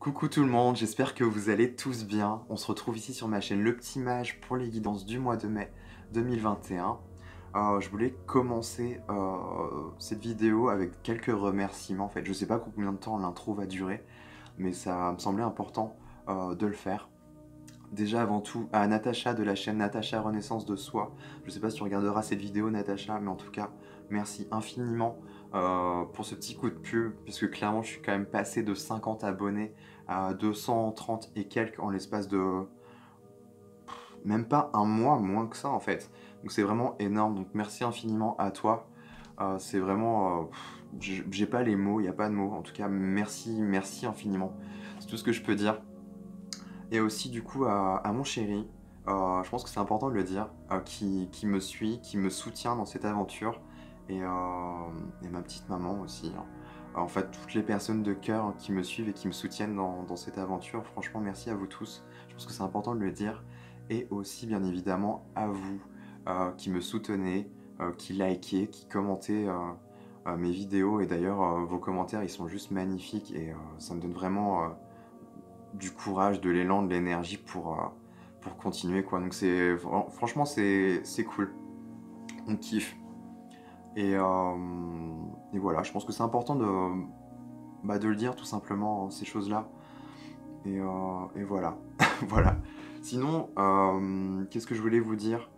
Coucou tout le monde, j'espère que vous allez tous bien. On se retrouve ici sur ma chaîne Le Petit Mage pour les guidances du mois de mai 2021. Je voulais commencer cette vidéo avec quelques remerciements. En fait, je sais pas combien de temps l'intro va durer, mais ça me semblait important de le faire. Déjà avant tout à Natacha de la chaîne Natacha Renaissance de Soi. Je sais pas si tu regarderas cette vidéo Natacha, mais en tout cas merci infiniment pour ce petit coup de pub, puisque clairement je suis quand même passé de 50 abonnés à 230 et quelques en l'espace de même pas un mois, moins que ça en fait. Donc c'est vraiment énorme, donc merci infiniment à toi. C'est vraiment... j'ai pas les mots, il n'y a pas de mots. En tout cas merci, merci infiniment. C'est tout ce que je peux dire. Et aussi du coup à mon chéri, je pense que c'est important de le dire, qui me suit, qui me soutient dans cette aventure, et ma petite maman aussi, hein. En fait, toutes les personnes de cœur qui me suivent et qui me soutiennent dans cette aventure, franchement merci à vous tous, je pense que c'est important de le dire, et aussi bien évidemment à vous qui me soutenez, qui likez, qui commentez mes vidéos, et d'ailleurs vos commentaires ils sont juste magnifiques, et ça me donne vraiment du courage, de l'élan, de l'énergie pour continuer quoi. Donc c'est franchement c'est cool. On kiffe. Et voilà, je pense que c'est important de le dire tout simplement, ces choses-là. Et voilà. Voilà. Sinon, qu'est-ce que je voulais vous dire?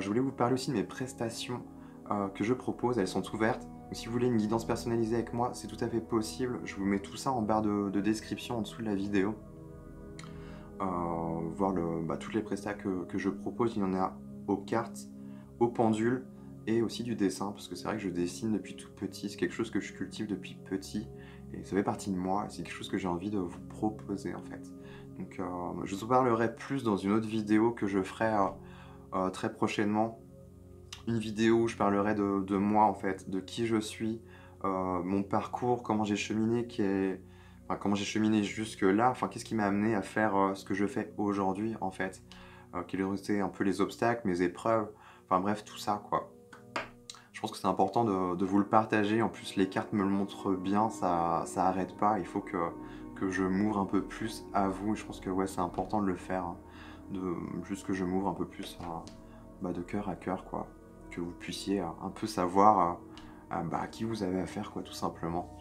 Je voulais vous parler aussi de mes prestations que je propose, elles sont ouvertes. Donc, si vous voulez une guidance personnalisée avec moi, c'est tout à fait possible. Je vous mets tout ça en barre de description en dessous de la vidéo. Voir toutes les prestats que je propose. Il y en a aux cartes, aux pendules et aussi du dessin, parce que c'est vrai que je dessine depuis tout petit, c'est quelque chose que je cultive depuis petit et ça fait partie de moi, c'est quelque chose que j'ai envie de vous proposer en fait. Donc je vous en parlerai plus dans une autre vidéo que je ferai très prochainement, une vidéo où je parlerai de moi en fait, de qui je suis, mon parcours, comment j'ai cheminé, comment j'ai cheminé jusque là, enfin qu'est-ce qui m'a amené à faire ce que je fais aujourd'hui en fait, quels ont été un peu les obstacles, mes épreuves, enfin bref tout ça quoi. Je pense que c'est important de vous le partager, en plus les cartes me le montrent bien, ça arrête pas, il faut que je m'ouvre un peu plus à vous, je pense que ouais c'est important de le faire, hein, juste que je m'ouvre un peu plus de cœur à cœur quoi, que vous puissiez un peu savoir à qui vous avez affaire quoi tout simplement.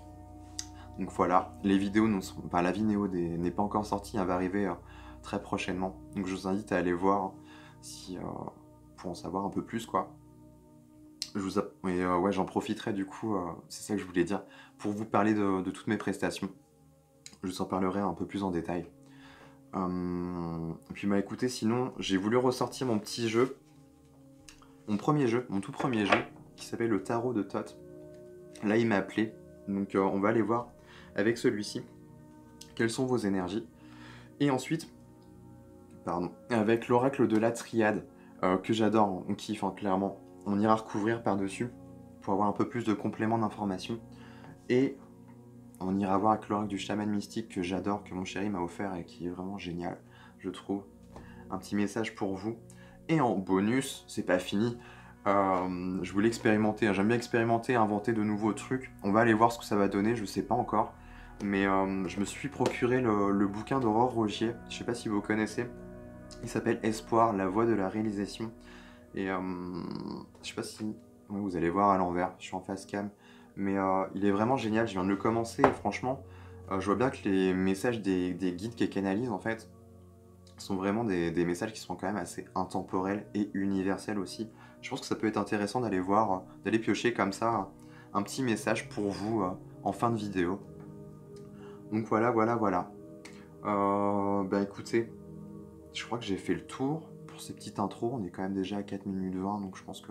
Donc voilà, les vidéos la vidéo n'est pas encore sortie, elle va arriver très prochainement, donc je vous invite à aller voir si, pour en savoir un peu plus quoi. Ouais, j'en profiterai du coup, c'est ça que je voulais dire, pour vous parler de toutes mes prestations. Je vous en parlerai un peu plus en détail. Puis bah écoutez, sinon, j'ai voulu ressortir mon petit jeu, mon tout premier jeu, qui s'appelle le Tarot de Thoth. Là, il m'a appelé, donc on va aller voir avec celui-ci quelles sont vos énergies. Et ensuite, avec l'oracle de la Triade, que j'adore, on kiffe hein, clairement. On ira recouvrir par-dessus pour avoir un peu plus de compléments d'informations. Et on ira voir avec l'oracle du chaman mystique que j'adore, que mon chéri m'a offert et qui est vraiment génial, je trouve. Un petit message pour vous. Et en bonus, c'est pas fini, je voulais expérimenter, hein. J'aime bien expérimenter, inventer de nouveaux trucs. On va aller voir ce que ça va donner, je sais pas encore. Mais je me suis procuré le bouquin d'Aurore Rogier, je sais pas si vous connaissez. Il s'appelle Espoir, la voie de la réalisation. Et je sais pas si ouais, vous allez voir à l'envers, je suis en face cam. Mais il est vraiment génial, je viens de le commencer et franchement, je vois bien que les messages des guides qu'elle canalise en fait sont vraiment des messages qui sont quand même assez intemporels et universels aussi. Je pense que ça peut être intéressant d'aller voir, d'aller piocher comme ça un petit message pour vous en fin de vidéo. Donc voilà, voilà, voilà. Bah écoutez, je crois que j'ai fait le tour pour ces petites intros. On est quand même déjà à 4 minutes 20, donc je pense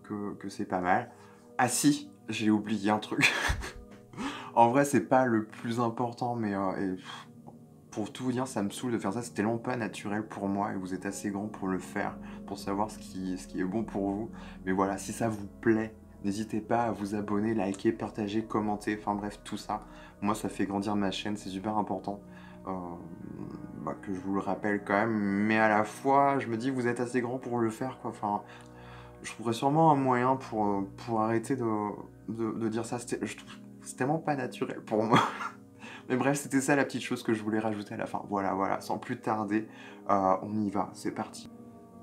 que c'est pas mal. Ah si, j'ai oublié un truc. En vrai, c'est pas le plus important, mais pour tout vous dire, ça me saoule de faire ça. C'est tellement pas naturel pour moi et vous êtes assez grand pour le faire, pour savoir ce qui est bon pour vous. Mais voilà, si ça vous plaît, n'hésitez pas à vous abonner, liker, partager, commenter, enfin bref, tout ça. Moi, ça fait grandir ma chaîne, c'est super important. Que je vous le rappelle quand même, mais à la fois, je me dis, vous êtes assez grand pour le faire, quoi. Enfin, je trouverais sûrement un moyen pour arrêter de dire ça. C'est tellement pas naturel pour moi. Mais bref, c'était ça la petite chose que je voulais rajouter à la fin. Voilà, voilà, sans plus tarder, on y va, c'est parti.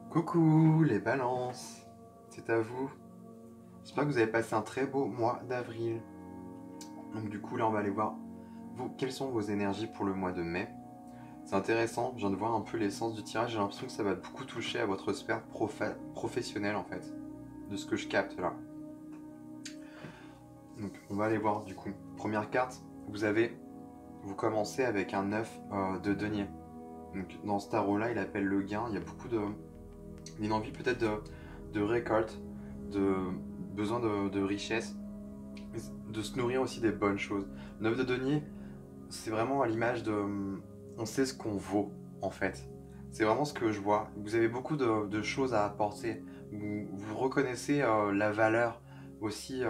Coucou les balances, c'est à vous. J'espère que vous avez passé un très beau mois d'avril. Donc du coup là on va aller voir quelles sont vos énergies pour le mois de mai. C'est intéressant, je viens de voir un peu l'essence du tirage, j'ai l'impression que ça va beaucoup toucher à votre sphère professionnelle en fait, de ce que je capte là. Donc on va aller voir du coup. Première carte, vous commencez avec un 9 de denier. Donc dans ce tarot là il appelle le gain, il y a beaucoup une envie peut-être de récolte, de besoin de richesse, de se nourrir aussi des bonnes choses. 9 de denier, c'est vraiment à l'image de... On sait ce qu'on vaut, en fait. C'est vraiment ce que je vois. Vous avez beaucoup de choses à apporter. Vous reconnaissez la valeur aussi.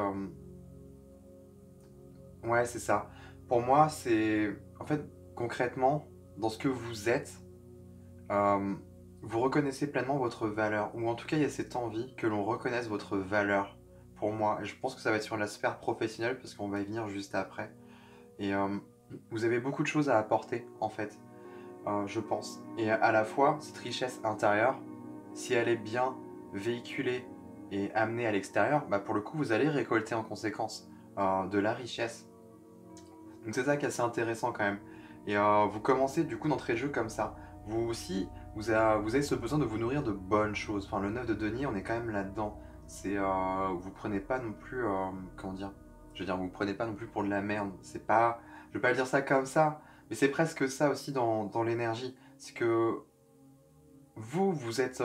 Ouais, c'est ça. Pour moi, c'est... En fait, concrètement, dans ce que vous êtes, euh, vous reconnaissez pleinement votre valeur. Ou en tout cas, il y a cette envie que l'on reconnaisse votre valeur. Pour moi, et je pense que ça va être sur la sphère professionnelle, parce qu'on va y venir juste après. Et vous avez beaucoup de choses à apporter, en fait. Je pense. Et à la fois, cette richesse intérieure, si elle est bien véhiculée et amenée à l'extérieur, bah pour le coup, vous allez récolter en conséquence de la richesse. Donc c'est ça qui est assez intéressant quand même. Et vous commencez du coup d'entrée de jeu comme ça. Vous aussi, vous avez ce besoin de vous nourrir de bonnes choses. Enfin, le 9 de denier, on est quand même là-dedans. C'est, vous prenez pas non plus, comment dire, je veux dire, vous prenez pas non plus pour de la merde. C'est pas, je vais pas dire ça comme ça, mais c'est presque ça aussi dans l'énergie. C'est que vous êtes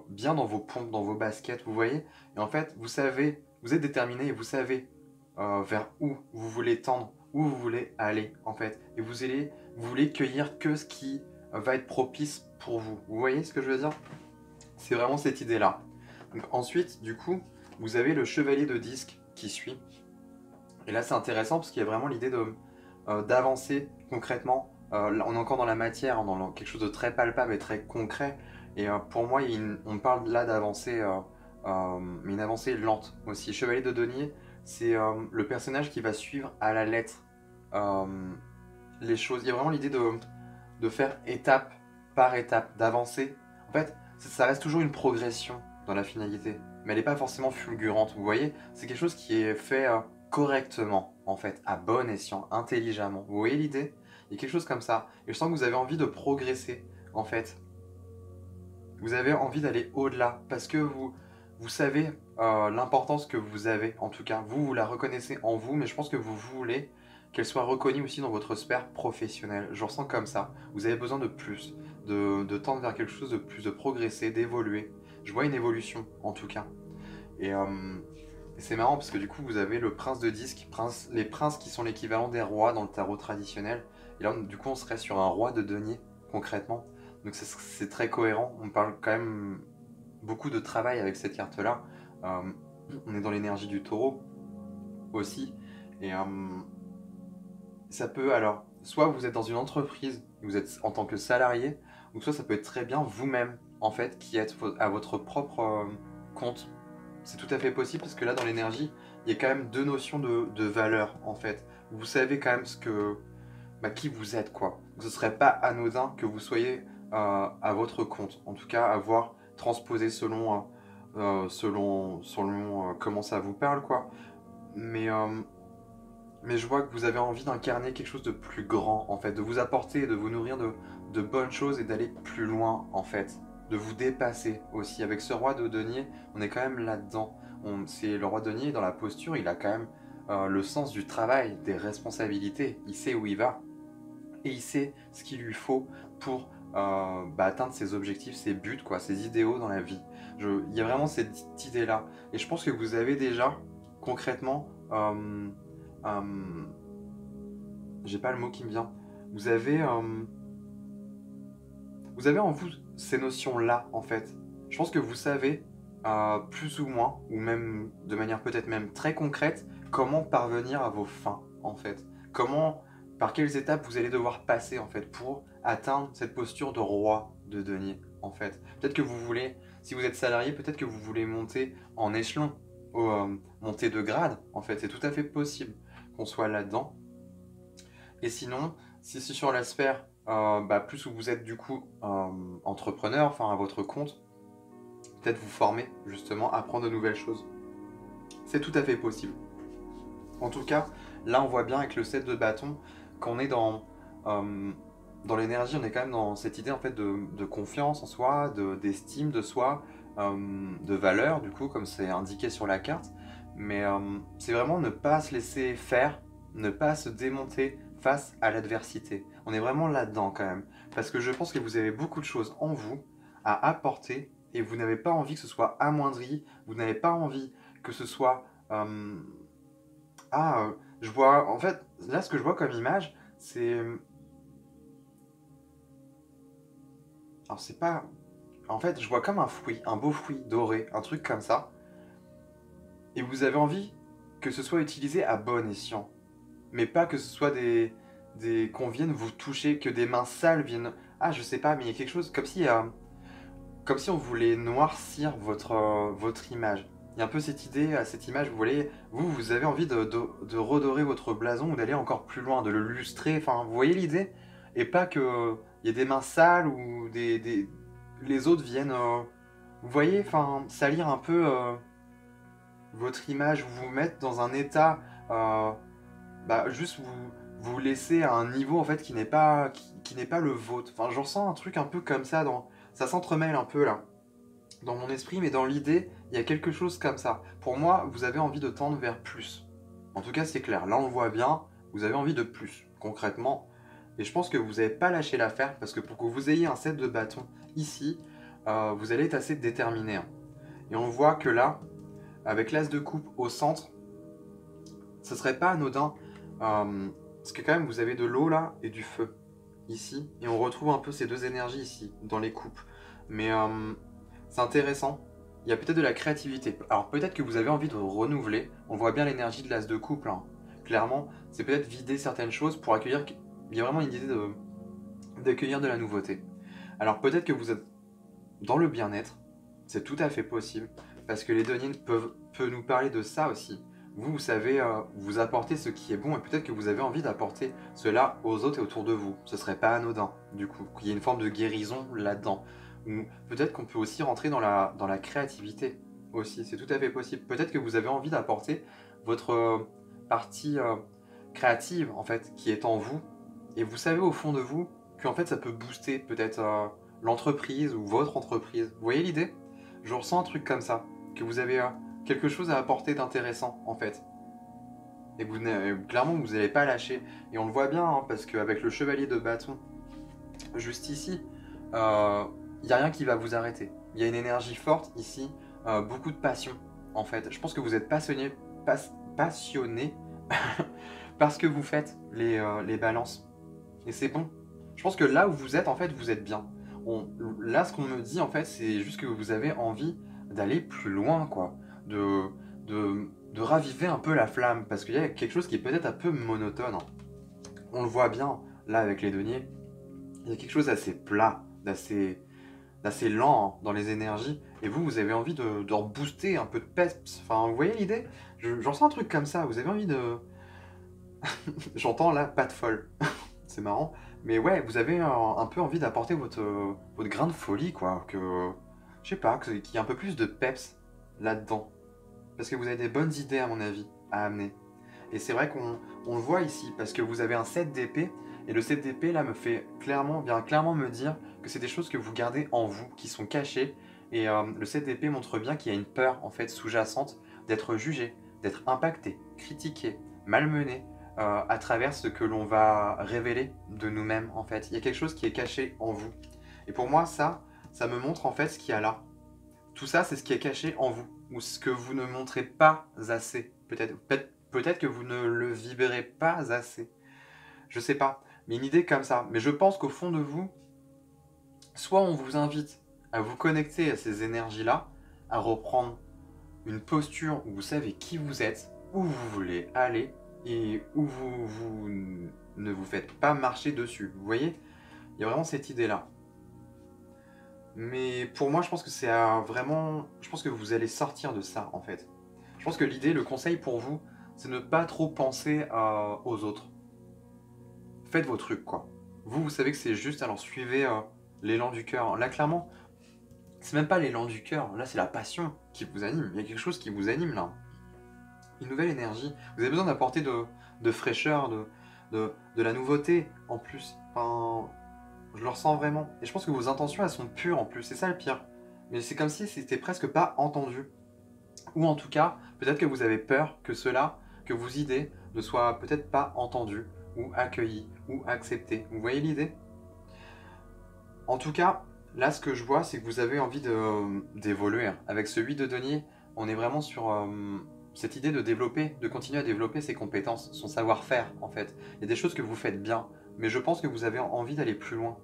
bien dans vos pompes, dans vos baskets, vous voyez. Et en fait, vous savez, vous êtes déterminé et vous savez vers où vous voulez tendre, où vous voulez aller, en fait. Et vous voulez cueillir que ce qui va être propice pour vous. Vous voyez ce que je veux dire? C'est vraiment cette idée-là. Donc ensuite, du coup, vous avez le chevalier de disque qui suit. Et là, c'est intéressant parce qu'il y a vraiment l'idée d'avancer concrètement. Là, on est encore dans la matière, hein, dans quelque chose de très palpable et très concret. Et pour moi, on parle là d'avancer, mais une avancée lente aussi. Chevalier de denier, c'est le personnage qui va suivre à la lettre euh, les choses. Il y a vraiment l'idée de faire étape par étape, d'avancer. En fait, ça reste toujours une progression dans la finalité, mais elle n'est pas forcément fulgurante. Vous voyez, c'est quelque chose qui est fait correctement, en fait, à bon escient, intelligemment. Vous voyez l'idée? Il y a quelque chose comme ça. Et je sens que vous avez envie de progresser, en fait. Vous avez envie d'aller au-delà, parce que vous savez l'importance que vous avez, en tout cas. Vous la reconnaissez en vous, mais je pense que vous voulez qu'elle soit reconnue aussi dans votre sphère professionnelle. Je ressens comme ça. Vous avez besoin de plus, de tendre vers quelque chose de plus, de progresser, d'évoluer. Je vois une évolution, en tout cas. Et c'est marrant parce que du coup, vous avez le prince de disque, les princes qui sont l'équivalent des rois dans le tarot traditionnel. Et là, du coup, on serait sur un roi de denier, concrètement. Donc c'est très cohérent. On parle quand même beaucoup de travail avec cette carte-là. On est dans l'énergie du taureau aussi. Et ça peut alors, soit vous êtes dans une entreprise, vous êtes en tant que salarié, ou soit ça peut être très bien vous-même, en fait, qui êtes à votre propre compte. C'est tout à fait possible parce que là, dans l'énergie, il y a quand même deux notions de valeur, en fait. Vous savez quand même qui vous êtes, quoi. Donc, ce serait pas anodin que vous soyez à votre compte. En tout cas, avoir transposé selon comment ça vous parle, quoi. Mais je vois que vous avez envie d'incarner quelque chose de plus grand, en fait, de vous apporter, de vous nourrir de bonnes choses et d'aller plus loin, en fait, de vous dépasser aussi. Avec ce roi de denier, on est quand même là-dedans. C'est le roi de denier dans la posture, il a quand même le sens du travail, des responsabilités. Il sait où il va et il sait ce qu'il lui faut pour atteindre ses objectifs, ses buts, quoi, ses idéaux dans la vie. Il y a vraiment cette idée-là. Et je pense que vous avez déjà, concrètement, j'ai pas le mot qui me vient. Vous avez en vous ces notions-là, en fait. Je pense que vous savez, plus ou moins, ou même de manière peut-être même très concrète, comment parvenir à vos fins, en fait. Par quelles étapes vous allez devoir passer, en fait, pour atteindre cette posture de roi de denier, en fait. Peut-être que vous voulez, si vous êtes salarié, peut-être que vous voulez monter en échelon, monter de grade, en fait. C'est tout à fait possible qu'on soit là-dedans. Et sinon, si c'est sur la sphère plus où vous êtes du coup entrepreneur, enfin à votre compte, peut-être vous former justement, apprendre de nouvelles choses. C'est tout à fait possible. En tout cas, là on voit bien avec le 7 de bâton qu'on est dans l'énergie, on est quand même dans cette idée en fait de confiance en soi, d'estime de soi, de valeur du coup, comme c'est indiqué sur la carte. Mais c'est vraiment ne pas se laisser faire, ne pas se démonter face à l'adversité. On est vraiment là-dedans quand même. Parce que je pense que vous avez beaucoup de choses en vous à apporter et vous n'avez pas envie que ce soit amoindri, vous n'avez pas envie que ce soit... je vois... En fait, là ce que je vois comme image, c'est... Alors c'est pas... En fait, je vois comme un fruit, un beau fruit doré, un truc comme ça. Et vous avez envie que ce soit utilisé à bon escient. Mais pas que ce soit qu'on vienne vous toucher, que des mains sales viennent... Ah, je sais pas, mais il y a quelque chose comme si on voulait noircir votre image. Il y a un peu cette idée, cette image, vous voyez, vous avez envie de redorer votre blason ou d'aller encore plus loin, de le lustrer, enfin, vous voyez l'idée? Et pas que il y ait des mains sales ou les autres viennent, vous voyez, enfin, salir un peu votre image, vous mettre dans un état, euh, juste vous laisser à un niveau en fait qui n'est pas le vôtre. Enfin, j'en ressens un truc un peu comme ça, ça s'entremêle un peu là dans mon esprit, mais dans l'idée, il y a quelque chose comme ça. Pour moi, vous avez envie de tendre vers plus. En tout cas, c'est clair. Là, on le voit bien, vous avez envie de plus, concrètement. Et je pense que vous n'avez pas lâché l'affaire, parce que pour que vous ayez un set de bâtons ici, vous allez être assez déterminé, hein. Et on voit que là, avec l'as de coupe au centre, ce serait pas anodin, parce que quand même, vous avez de l'eau là, et du feu, ici. Et on retrouve un peu ces deux énergies ici, dans les coupes. Mais c'est intéressant. Il y a peut-être de la créativité. Alors peut-être que vous avez envie de renouveler. On voit bien l'énergie de l'as de couple, hein. Clairement, c'est peut-être vider certaines choses pour accueillir... Il y a vraiment une idée d'accueillir de la nouveauté. Alors peut-être que vous êtes dans le bien-être. C'est tout à fait possible. Parce que les deniers peuvent nous parler de ça aussi. Vous savez vous apporter ce qui est bon et peut-être que vous avez envie d'apporter cela aux autres et autour de vous. Ce serait pas anodin, du coup. Qu'il y ait une forme de guérison là-dedans. Ou peut-être qu'on peut aussi rentrer dans la créativité aussi. C'est tout à fait possible. Peut-être que vous avez envie d'apporter votre partie créative, en fait, qui est en vous. Et vous savez au fond de vous qu'en fait ça peut booster peut-être l'entreprise ou votre entreprise. Vous voyez l'idée? Je ressens un truc comme ça. Que vous avez quelque chose à apporter d'intéressant en fait. Et que clairement vous n'allez pas lâcher. Et on le voit bien, hein, parce qu'avec le chevalier de bâton, juste ici, il n'y a rien qui va vous arrêter. Il y a une énergie forte ici, beaucoup de passion en fait. Je pense que vous êtes passionné parce que vous faites les balances. Et c'est bon. Je pense que là où vous êtes, en fait, vous êtes bien. Là, ce qu'on me dit, en fait, c'est juste que vous avez envie d'aller plus loin, quoi. De raviver un peu la flamme. Parce qu'il y a quelque chose qui est peut-être un peu monotone, hein. On le voit bien, là, avec les deniers. Il y a quelque chose d'assez plat, d'assez lent, hein, dans les énergies. Et vous avez envie de rebooster un peu de peps. Enfin, vous voyez l'idée? J'en sens un truc comme ça. Vous avez envie de... J'entends là, pas de folle. C'est marrant. Mais ouais, vous avez un peu envie d'apporter votre grain de folie, quoi. Je sais pas, qu'il y ait un peu plus de peps là-dedans. Parce que vous avez des bonnes idées, à mon avis, à amener. Et c'est vrai qu'on le voit ici, parce que vous avez un 7 d'épée, et le 7 d'épée, là, vient clairement me dire que c'est des choses que vous gardez en vous, qui sont cachées. Et le 7 d'épée montre bien qu'il y a une peur, en fait, sous-jacente, d'être jugé, d'être impacté, critiqué, malmené, à travers ce que l'on va révéler de nous-mêmes, en fait. Il y a quelque chose qui est caché en vous. Et pour moi, ça me montre en fait ce qu'il y a là. Tout ça, c'est ce qui est caché en vous, ou ce que vous ne montrez pas assez. Peut-être que vous ne le vibrez pas assez. Je sais pas, mais une idée comme ça. Mais je pense qu'au fond de vous, soit on vous invite à vous connecter à ces énergies-là, à reprendre une posture où vous savez qui vous êtes, où vous voulez aller, et où vous ne vous faites pas marcher dessus. Vous voyez? Il y a vraiment cette idée-là. Mais pour moi, je pense que c'est vraiment... Je pense que vous allez sortir de ça, en fait. Je pense que l'idée, le conseil pour vous, c'est ne pas trop penser aux autres. faites vos trucs, quoi. Vous savez que c'est juste, alors suivez l'élan du cœur. Là, clairement, c'est même pas l'élan du cœur, là, c'est la passion qui vous anime. Il y a quelque chose qui vous anime, là. Une nouvelle énergie. Vous avez besoin d'apporter de fraîcheur, de la nouveauté, en plus. Enfin, je le ressens vraiment. Et je pense que vos intentions, elles sont pures, en plus. C'est ça le pire. Mais c'est comme si c'était presque pas entendu. Ou en tout cas, peut-être que vous avez peur que cela, que vos idées ne soient peut-être pas entendues, ou accueillies, ou acceptées. Vous voyez l'idée? En tout cas, là, ce que je vois, c'est que vous avez envie d'évoluer. Avec ce 8 de denier, on est vraiment sur cette idée de développer, de continuer à développer ses compétences, son savoir-faire, en fait. Il y a des choses que vous faites bien, mais je pense que vous avez envie d'aller plus loin,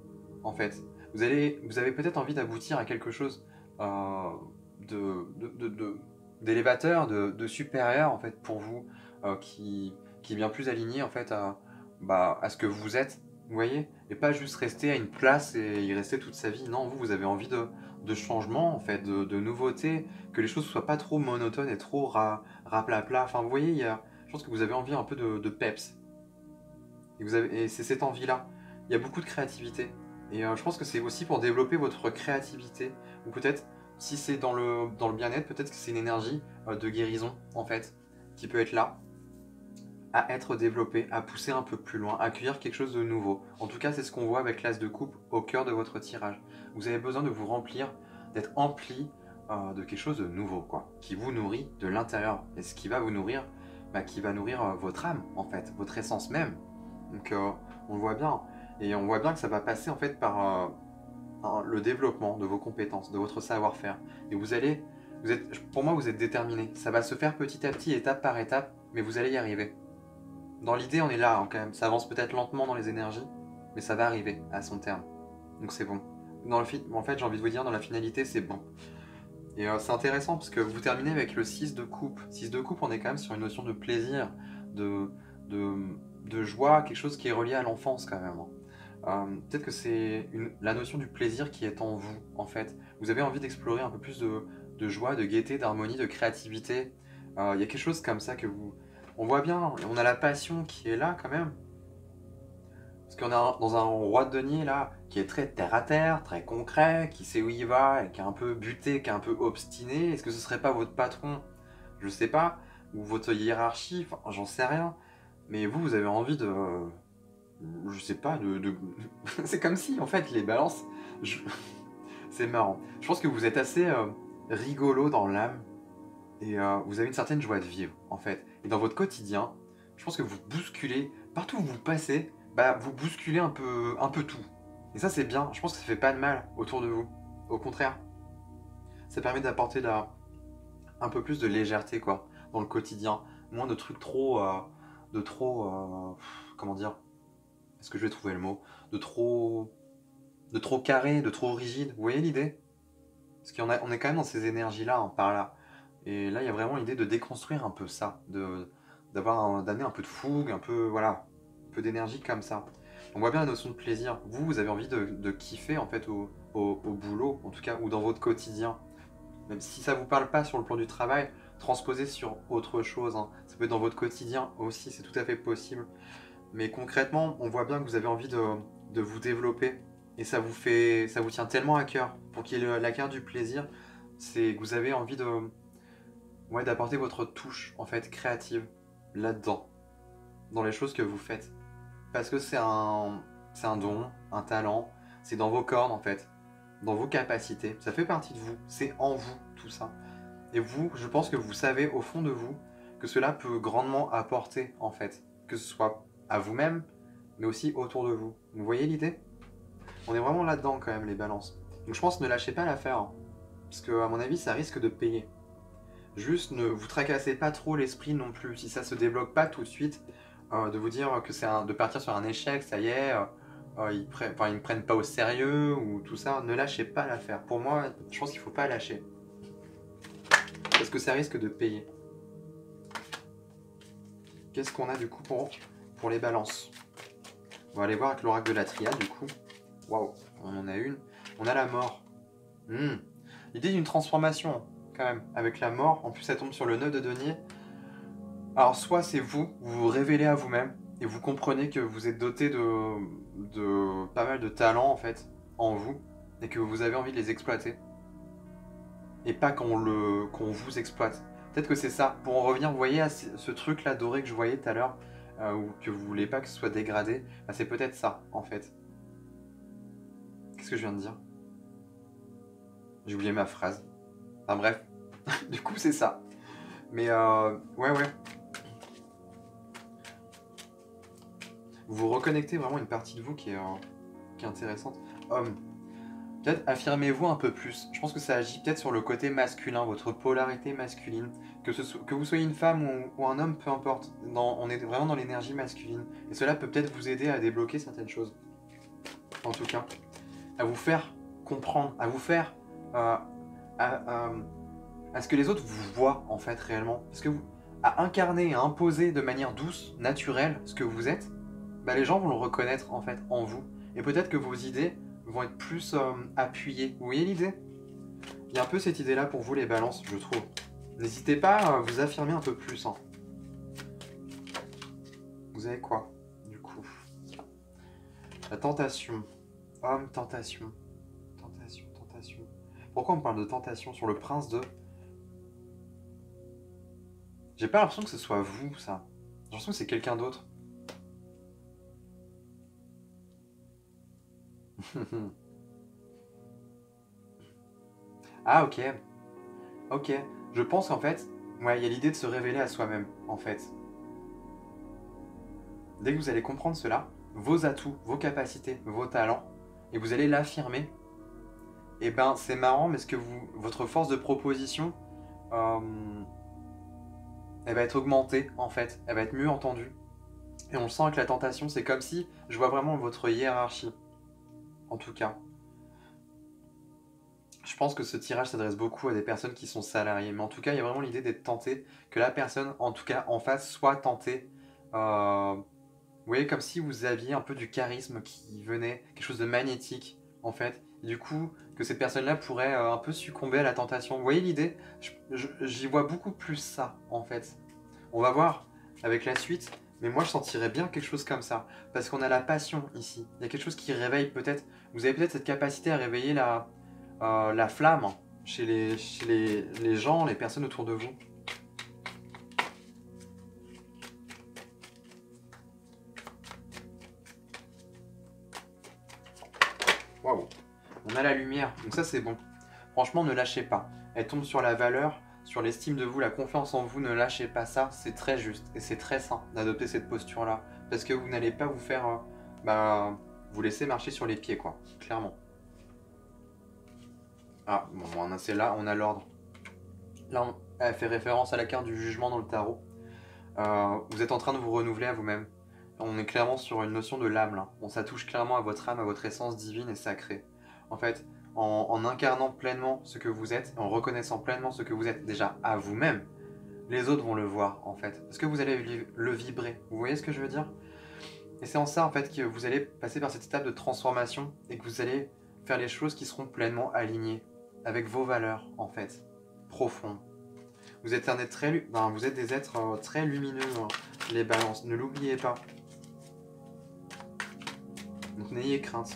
en fait. Vous avez peut-être envie d'aboutir à quelque chose d'élévateur, de supérieur, en fait, pour vous, qui est bien plus aligné, en fait, à ce que vous êtes, vous voyez? Et pas juste rester à une place et y rester toute sa vie. Non, vous avez envie de changement, en fait, de nouveauté, que les choses ne soient pas trop monotones et trop raplapla. Enfin, vous voyez, je pense que vous avez envie un peu de peps. Et c'est cette envie-là. Il y a beaucoup de créativité. Et je pense que c'est aussi pour développer votre créativité. Ou peut-être, si c'est dans le bien-être, peut-être que c'est une énergie de guérison, en fait, qui peut être là, à être développée, à pousser un peu plus loin, à accueillir quelque chose de nouveau. En tout cas, c'est ce qu'on voit avec l'as de coupe au cœur de votre tirage. Vous avez besoin de vous remplir, d'être empli de quelque chose de nouveau, quoi, qui vous nourrit de l'intérieur. Et ce qui va vous nourrir, qui va nourrir votre âme, en fait, votre essence même. Donc, on le voit bien. Et on voit bien que ça va passer, en fait, par le développement de vos compétences, de votre savoir-faire. Et pour moi, vous êtes déterminé. Ça va se faire petit à petit, étape par étape, mais vous allez y arriver. Dans l'idée, on est là, hein, quand même. Ça avance peut-être lentement dans les énergies, mais ça va arriver à son terme. Donc c'est bon. En fait, j'ai envie de vous dire, dans la finalité, c'est bon. Et c'est intéressant parce que vous terminez avec le 6 de coupe. 6 de coupe, on est quand même sur une notion de plaisir, de, de joie, quelque chose qui est relié à l'enfance quand même. Peut-être que c'est la notion du plaisir qui est en vous, en fait. Vous avez envie d'explorer un peu plus de joie, de gaieté, d'harmonie, de créativité. Il y a quelque chose comme ça que vous... On voit bien, on a la passion qui est là quand même. Parce qu'on est dans un roi de denier là, qui est très terre à terre, très concret, qui sait où il va, et qui est un peu buté, qui est un peu obstiné. Est-ce que ce serait pas votre patron? Je sais pas. Ou votre hiérarchie, enfin, j'en sais rien. Mais vous avez envie de... je sais pas, c'est comme si, en fait, les balances... c'est marrant. Je pense que vous êtes assez rigolo dans l'âme. Et vous avez une certaine joie de vivre, en fait. Et dans votre quotidien, je pense que vous bousculez, partout où vous passez, vous bousculez un peu tout. Et ça, c'est bien. Je pense que ça fait pas de mal autour de vous. Au contraire, ça permet d'apporter un peu plus de légèreté, quoi, dans le quotidien. Moins de trucs comment dire? Est-ce que je vais trouver le mot? De trop carré, de trop rigide. Vous voyez l'idée? Parce on est quand même dans ces énergies-là, hein, par là. Et là, il y a vraiment l'idée de déconstruire un peu ça, d'amener un peu de fougue, voilà, un peu d'énergie comme ça. On voit bien la notion de plaisir. Vous avez envie de kiffer en fait au boulot, en tout cas, ou dans votre quotidien. Même si ça vous parle pas sur le plan du travail, transposez sur autre chose, hein. Ça peut être dans votre quotidien aussi, c'est tout à fait possible. Mais concrètement, on voit bien que vous avez envie de vous développer. Et ça vous tient tellement à cœur. Pour qu'il y ait la carte du plaisir, c'est que vous avez envie d'apporter votre touche, en fait, créative, là-dedans, dans les choses que vous faites. Parce que c'est un don, un talent, c'est dans vos cordes, en fait, dans vos capacités, ça fait partie de vous, c'est en vous, tout ça. Et vous, je pense que vous savez, au fond de vous, que cela peut grandement apporter, en fait, que ce soit à vous-même, mais aussi autour de vous. Vous voyez l'idée? On est vraiment là-dedans, quand même, les balances. Donc je pense, ne lâchez pas l'affaire, hein, parce que, à mon avis, ça risque de payer. Juste ne vous tracassez pas trop l'esprit non plus. Si ça se débloque pas tout de suite, de vous dire que de partir sur un échec, ça y est, ils ne prennent pas au sérieux ou tout ça, ne lâchez pas l'affaire. Pour moi, je pense qu'il faut pas lâcher. Parce que ça risque de payer. Qu'est-ce qu'on a du coup pour les balances? On va aller voir avec l'oracle de la triade du coup. Waouh, on en a une. On a la mort. L'idée d'une transformation. Quand même, avec la mort, en plus ça tombe sur le 9 de denier. Alors soit c'est vous vous révélez à vous-même, et vous comprenez que vous êtes doté de pas mal de talents en fait en vous et que vous avez envie de les exploiter et pas qu'on vous exploite. Peut-être que c'est ça. Pour en revenir, vous voyez à ce truc là doré que je voyais tout à l'heure ou que vous voulez pas que ce soit dégradé, bah, c'est peut-être ça en fait. Qu'est-ce que je viens de dire? J'ai oublié ma phrase. Enfin bref, du coup c'est ça. Mais ouais. Vous reconnectez vraiment une partie de vous qui est intéressante. Homme, peut-être affirmez-vous un peu plus. Je pense que ça agit peut-être sur le côté masculin, votre polarité masculine. Que vous soyez une femme ou un homme, peu importe. On est vraiment dans l'énergie masculine. Et cela peut peut-être vous aider à débloquer certaines choses. En tout cas, à vous faire comprendre, à vous faire... à ce que les autres vous voient en fait réellement. Parce que à incarner, à imposer de manière douce, naturelle, ce que vous êtes, bah, les gens vont le reconnaître en fait en vous. Et peut-être que vos idées vont être plus appuyées. Vous voyez l'idée? Il y a un peu cette idée-là pour vous les balances, je trouve. N'hésitez pas à vous affirmer un peu plus. Hein. Vous avez quoi, du coup? La tentation. Homme, tentation. Tentation. Pourquoi on parle de tentation sur le prince de... J'ai pas l'impression que ce soit vous, ça. J'ai l'impression que c'est quelqu'un d'autre. Ah, ok. Ok. Je pense qu'en fait, ouais, il y a l'idée de se révéler à soi-même, en fait. Dès que vous allez comprendre cela, vos atouts, vos capacités, vos talents, et vous allez l'affirmer, et ben c'est marrant, mais votre force de proposition, elle va être augmentée, en fait. Elle va être mieux entendue. Et on le sent avec la tentation, c'est comme si je vois vraiment votre hiérarchie. En tout cas. Je pense que ce tirage s'adresse beaucoup à des personnes qui sont salariées. Mais en tout cas, il y a vraiment l'idée d'être tenté, que la personne, en tout cas en face, soit tentée. Vous voyez, comme si vous aviez un peu du charisme qui venait, quelque chose de magnétique, en fait. Et du coup, que cette personne-là pourrait un peu succomber à la tentation. Vous voyez l'idée? J'y vois beaucoup plus ça, en fait. On va voir avec la suite. Mais moi, je sentirais bien quelque chose comme ça. Parce qu'on a la passion ici. Il y a quelque chose qui réveille peut-être... Vous avez peut-être cette capacité à réveiller la flamme chez les gens, les personnes autour de vous. Waouh. On a la lumière, donc ça c'est bon. Franchement, ne lâchez pas. Elle tombe sur la valeur, sur l'estime de vous, la confiance en vous, ne lâchez pas ça. C'est très juste et c'est très sain d'adopter cette posture-là. Parce que vous n'allez pas vous faire... vous laisser marcher sur les pieds, quoi. Clairement. Ah, bon, c'est là, on a l'ordre. Là, elle fait référence à la carte du jugement dans le tarot. Vous êtes en train de vous renouveler à vous-même. On est clairement sur une notion de l'âme, là. Ça touche clairement à votre âme, à votre essence divine et sacrée. En fait, en incarnant pleinement ce que vous êtes, en reconnaissant pleinement ce que vous êtes déjà à vous-même, les autres vont le voir, en fait. Parce que vous allez le vibrer. Vous voyez ce que je veux dire? Et c'est en ça, en fait, que vous allez passer par cette étape de transformation et que vous allez faire les choses qui seront pleinement alignées avec vos valeurs, en fait, profondes. Vous êtes vous êtes des êtres très lumineux, hein, les balances. Ne l'oubliez pas. Donc n'ayez crainte.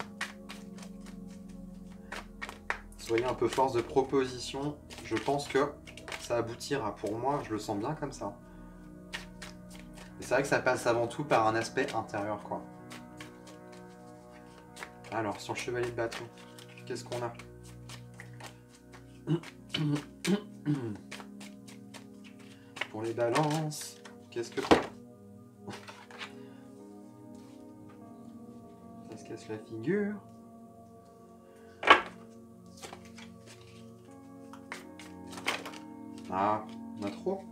Soyez un peu force de proposition. Je pense que ça aboutira. Pour moi, je le sens bien comme ça. Et c'est vrai que ça passe avant tout par un aspect intérieur, quoi. Alors, sur le chevalier de bâton, qu'est-ce qu'on a? Pour les balances, qu'est-ce que... Ça se casse la figure. Ah, on a trop.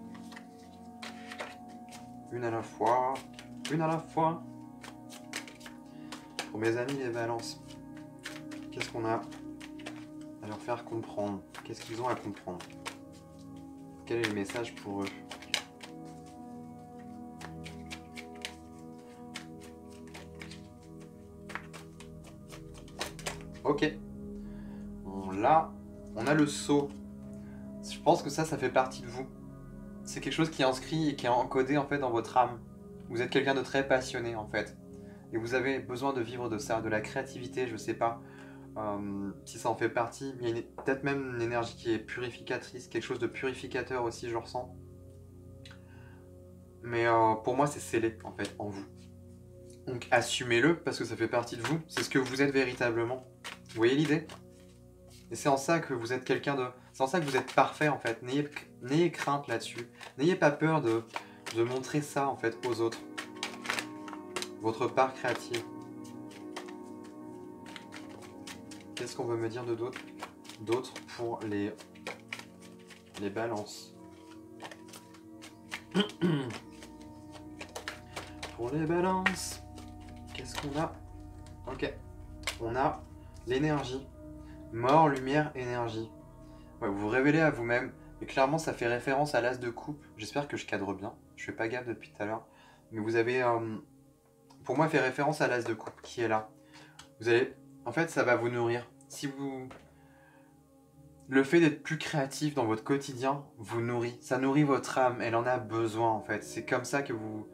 Une à la fois. Une à la fois. Pour mes amis les balances, qu'est-ce qu'on a à leur faire comprendre? Qu'est-ce qu'ils ont à comprendre? Quel est le message pour eux? Ok. Là, on a le sceau. Je pense que ça fait partie de vous. C'est quelque chose qui est inscrit et qui est encodé en fait dans votre âme. Vous êtes quelqu'un de très passionné en fait. Et vous avez besoin de vivre de ça, de la créativité, je sais pas si ça en fait partie. Il y a peut-être même une énergie qui est purificatrice, quelque chose de purificateur aussi, je ressens. Mais pour moi, c'est scellé en fait en vous. Donc assumez-le parce que ça fait partie de vous. C'est ce que vous êtes véritablement. Vous voyez l'idée? Et c'est en ça que vous êtes quelqu'un de... C'est en ça que vous êtes parfait en fait. N'ayez crainte là-dessus. N'ayez pas peur de montrer ça en fait aux autres. Votre part créative. Qu'est-ce qu'on veut me dire de d'autres? D'autres pour les balances. Pour les balances. Qu'est-ce qu'on a? Ok. On a l'énergie. Mort, lumière, énergie. Ouais, vous vous révélez à vous-même. Et clairement, ça fait référence à l'as de coupe. J'espère que je cadre bien. Je fais pas gaffe depuis tout à l'heure. Mais vous avez... pour moi, fait référence à l'as de coupe qui est là. Vous allez... En fait, ça va vous nourrir. Si vous... Le fait d'être plus créatif dans votre quotidien vous nourrit. Ça nourrit votre âme. Elle en a besoin, en fait. C'est comme ça que vous...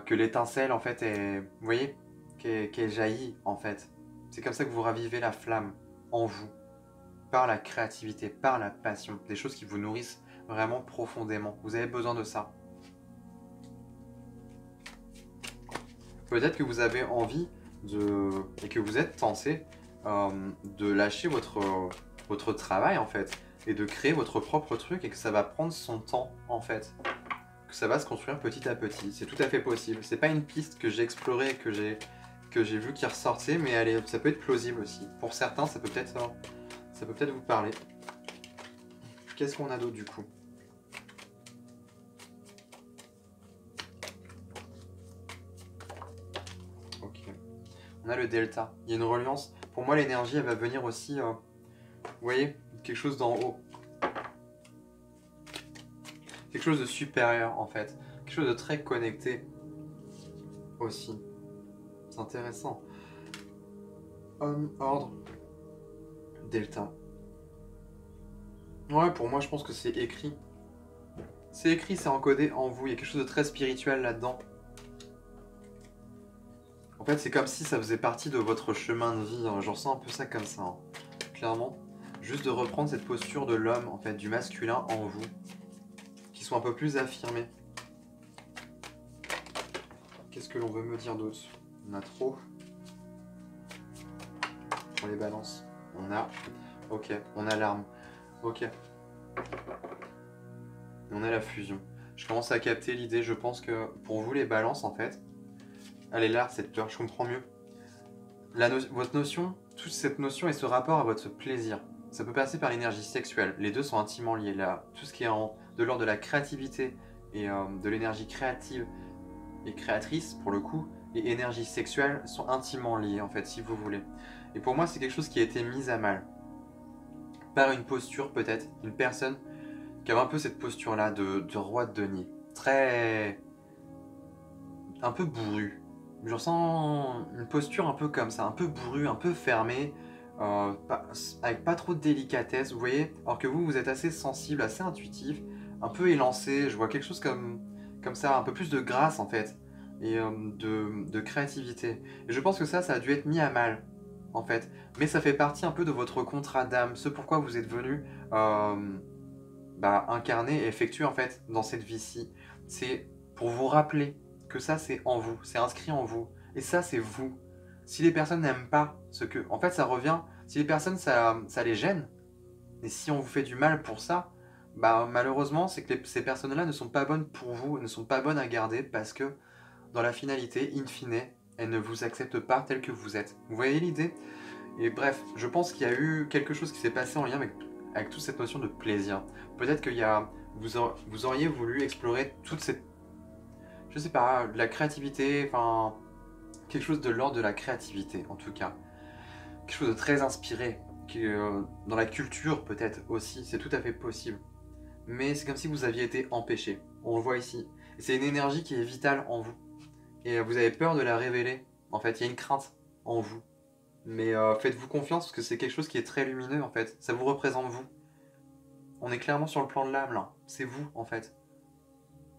que l'étincelle, en fait, est... Vous voyez? Qu'elle jaillit, en fait. C'est comme ça que vous ravivez la flamme en vous. Par la créativité, par la passion. Des choses qui vous nourrissent vraiment profondément. Vous avez besoin de ça. Peut-être que vous avez envie et que vous êtes tenté de lâcher votre travail en fait et de créer votre propre truc et que ça va prendre son temps en fait. Que ça va se construire petit à petit. C'est tout à fait possible. C'est pas une piste que j'ai explorée, que j'ai vu qui ressortait, mais ça peut être plausible aussi. Pour certains, ça peut peut-être vous parler. Qu'est-ce qu'on a d'autre du coup? Ok. On a le delta. Il y a une reliance. Pour moi, l'énergie, elle va venir aussi... vous voyez? Quelque chose d'en haut. Quelque chose de supérieur, en fait. Quelque chose de très connecté. Aussi. C'est intéressant. Homme, ordre. Delta. Ouais, pour moi, je pense que c'est écrit. C'est écrit, c'est encodé en vous. Il y a quelque chose de très spirituel là-dedans. En fait, c'est comme si ça faisait partie de votre chemin de vie. Hein. Je ressens un peu ça comme ça, hein. Clairement. Juste de reprendre cette posture de l'homme, en fait, du masculin en vous. Qui soit un peu plus affirmé. Qu'est-ce que l'on veut me dire d'autre? On a trop. On les balance. On a... Ok, on a l'arme. Ok. On a la fusion. Je commence à capter l'idée. Je pense que pour vous, les balances, en fait, elle est là, cette peur. Je comprends mieux. Votre notion, toute cette notion et ce rapport à votre plaisir, ça peut passer par l'énergie sexuelle. Les deux sont intimement liés. Là, tout ce qui est de l'ordre de la créativité et de l'énergie créative et créatrice, pour le coup, et énergie sexuelle sont intimement liées, en fait, si vous voulez. Et pour moi, c'est quelque chose qui a été mis à mal. Par une posture, peut-être. Une personne qui avait un peu cette posture-là de roi de denier. Très... un peu bourru. Je ressens une posture un peu comme ça, un peu bourru, un peu fermé, avec pas trop de délicatesse, vous voyez? Alors que vous êtes assez sensible, assez intuitif, un peu élancé, je vois quelque chose comme ça, un peu plus de grâce en fait, et de créativité. Et je pense que ça a dû être mis à mal, en fait. Mais ça fait partie un peu de votre contrat d'âme, ce pourquoi vous êtes venu incarner et effectuer en fait dans cette vie-ci. C'est pour vous rappeler que ça c'est en vous, c'est inscrit en vous. Et ça c'est vous. Si les personnes n'aiment pas ce que... En fait ça revient, si les personnes ça les gêne, et si on vous fait du mal pour ça, bah malheureusement c'est que ces personnes-là ne sont pas bonnes pour vous, ne sont pas bonnes à garder parce que dans la finalité, in fine, elles ne vous acceptent pas tel que vous êtes. Vous voyez l'idée? Et bref, je pense qu'il y a eu quelque chose qui s'est passé en lien avec toute cette notion de plaisir. Peut-être qu'il y a... Vous auriez voulu explorer toute cette... Je sais pas, de la créativité, enfin... Quelque chose de l'ordre de la créativité, en tout cas. Quelque chose de très inspiré. Dans la culture, peut-être, aussi. C'est tout à fait possible. Mais c'est comme si vous aviez été empêché. On le voit ici. Et c'est une énergie qui est vitale en vous. Et vous avez peur de la révéler. En fait, il y a une crainte en vous. Mais faites-vous confiance parce que c'est quelque chose qui est très lumineux, en fait. Ça vous représente vous. On est clairement sur le plan de l'âme, là. C'est vous, en fait.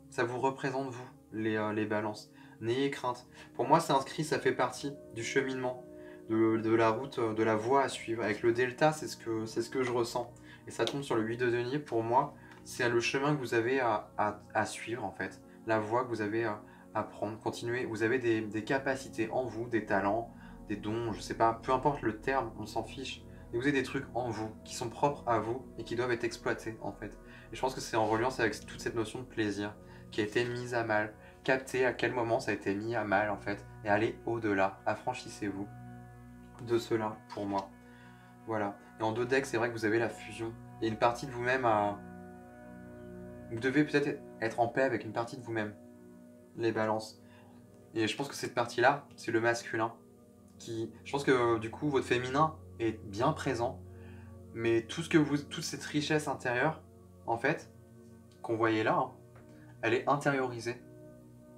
Ça vous représente vous. les balances. N'ayez crainte. Pour moi, c'est inscrit, ça fait partie du cheminement, de la route, de la voie à suivre. Avec le delta, c'est ce que je ressens. Et ça tombe sur le 8 de denier. Pour moi, c'est le chemin que vous avez à suivre, en fait. La voie que vous avez à prendre. Continuez. Vous avez des capacités en vous, des talents, des dons, je sais pas. Peu importe le terme, on s'en fiche. Et vous avez des trucs en vous, qui sont propres à vous et qui doivent être exploités, en fait. Et je pense que c'est en reliance avec toute cette notion de plaisir qui a été mise à mal. Captez à quel moment ça a été mis à mal, en fait. Et allez au-delà. Affranchissez-vous de cela, pour moi. Voilà. Et en 2 decks, c'est vrai que vous avez la fusion. Il y a une partie de vous-même à... Vous devez peut-être être en paix avec une partie de vous-même. Les balances. Et je pense que cette partie-là, c'est le masculin. Je pense que du coup, votre féminin est bien présent. Mais toute cette richesse intérieure, en fait, qu'on voyait là, hein, elle est intériorisée.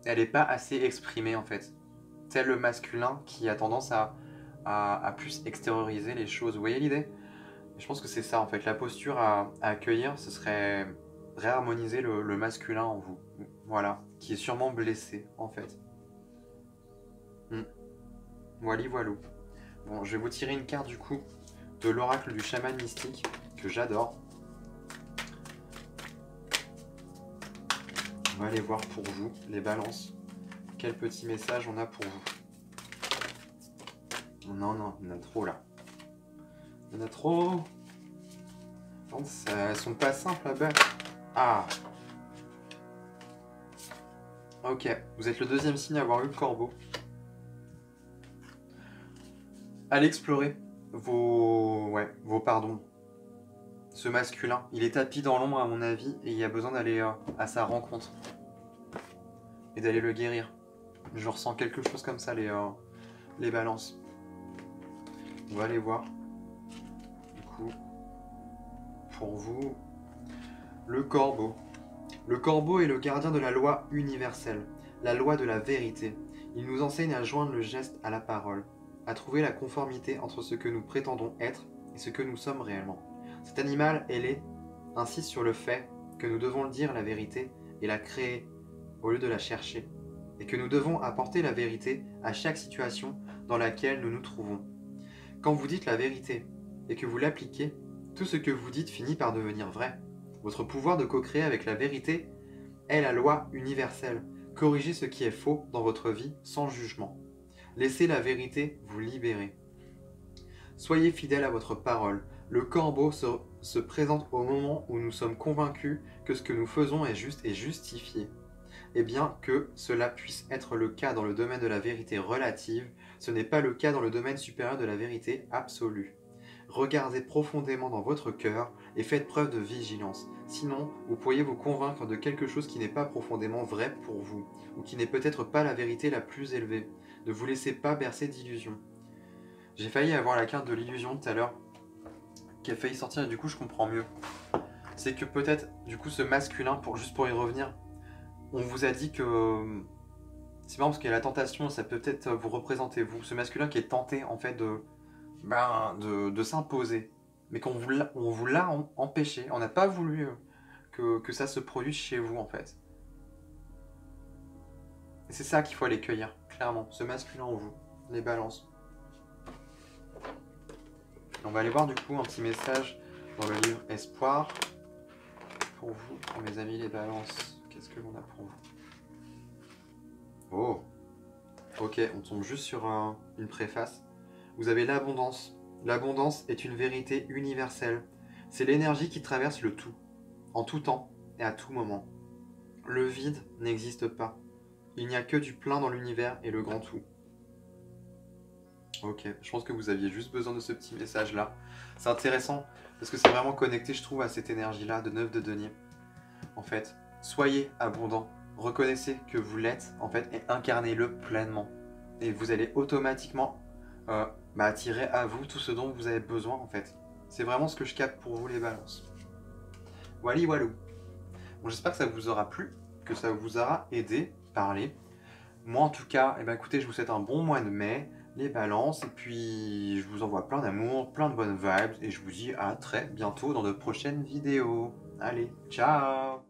Elle n'est pas assez exprimée, en fait. Tel le masculin qui a tendance à plus extérioriser les choses. Vous voyez l'idée? Je pense que c'est ça, en fait. La posture à accueillir, ce serait réharmoniser le masculin en vous. Voilà. Qui est sûrement blessé, en fait. Voilà, voilou. Bon, je vais vous tirer une carte, du coup, de l'oracle du chaman mystique, que j'adore. On va aller voir pour vous, les balances. Quel petit message on a pour vous? Non, non, il y en a trop, là. Il y en a trop. Elles sont pas simples là-bas. Ah. Ok, vous êtes le 2e signe à avoir eu le corbeau. Allez explorer vos pardons. Ce masculin, il est tapis dans l'ombre à mon avis et il y a besoin d'aller à sa rencontre. Et d'aller le guérir. Je ressens quelque chose comme ça, les balances. On va aller voir. Du coup, pour vous, le corbeau. Le corbeau est le gardien de la loi universelle, la loi de la vérité. Il nous enseigne à joindre le geste à la parole, à trouver la conformité entre ce que nous prétendons être et ce que nous sommes réellement. Cet animal ailé insiste sur le fait que nous devons dire la vérité et la créer au lieu de la chercher, et que nous devons apporter la vérité à chaque situation dans laquelle nous nous trouvons. Quand vous dites la vérité et que vous l'appliquez, tout ce que vous dites finit par devenir vrai. Votre pouvoir de co-créer avec la vérité est la loi universelle. Corrigez ce qui est faux dans votre vie sans jugement. Laissez la vérité vous libérer. Soyez fidèle à votre parole. Le corbeau se présente au moment où nous sommes convaincus que ce que nous faisons est juste et justifié. Et bien que cela puisse être le cas dans le domaine de la vérité relative, ce n'est pas le cas dans le domaine supérieur de la vérité absolue. Regardez profondément dans votre cœur et faites preuve de vigilance. Sinon, vous pourriez vous convaincre de quelque chose qui n'est pas profondément vrai pour vous, ou qui n'est peut-être pas la vérité la plus élevée. Ne vous laissez pas bercer d'illusions. J'ai failli avoir la carte de l'illusion tout à l'heure, qui a failli sortir et du coup je comprends mieux. C'est que peut-être, du coup, ce masculin, juste pour y revenir, on vous a dit que... C'est marrant parce qu'il y a la tentation, ça peut peut-être vous représenter vous. Ce masculin qui est tenté en fait de s'imposer. Mais qu'on vous l'a empêché. On n'a pas voulu que ça se produise chez vous en fait. Et c'est ça qu'il faut aller cueillir, clairement. Ce masculin en vous. Les balances. On va aller voir du coup un petit message dans le livre Espoir. Pour vous, pour mes amis les balances. Qu'est-ce que l'on a pour vous? Oh, ok, on tombe juste sur une préface. Vous avez l'abondance. L'abondance est une vérité universelle. C'est l'énergie qui traverse le tout, en tout temps et à tout moment. Le vide n'existe pas. Il n'y a que du plein dans l'univers et le grand tout. Ok, je pense que vous aviez juste besoin de ce petit message-là. C'est intéressant, parce que c'est vraiment connecté, je trouve, à cette énergie-là de 9 de denier. En fait, soyez abondant. Reconnaissez que vous l'êtes, en fait, et incarnez-le pleinement. Et vous allez automatiquement attirer à vous tout ce dont vous avez besoin, en fait. C'est vraiment ce que je capte pour vous, les balances. Wally walou. Bon, j'espère que ça vous aura plu, que ça vous aura aidé, parler. Moi, en tout cas, écoutez, je vous souhaite un bon mois de mai, les balances, et puis je vous envoie plein d'amour, plein de bonnes vibes, et je vous dis à très bientôt dans de prochaines vidéos. Allez, ciao!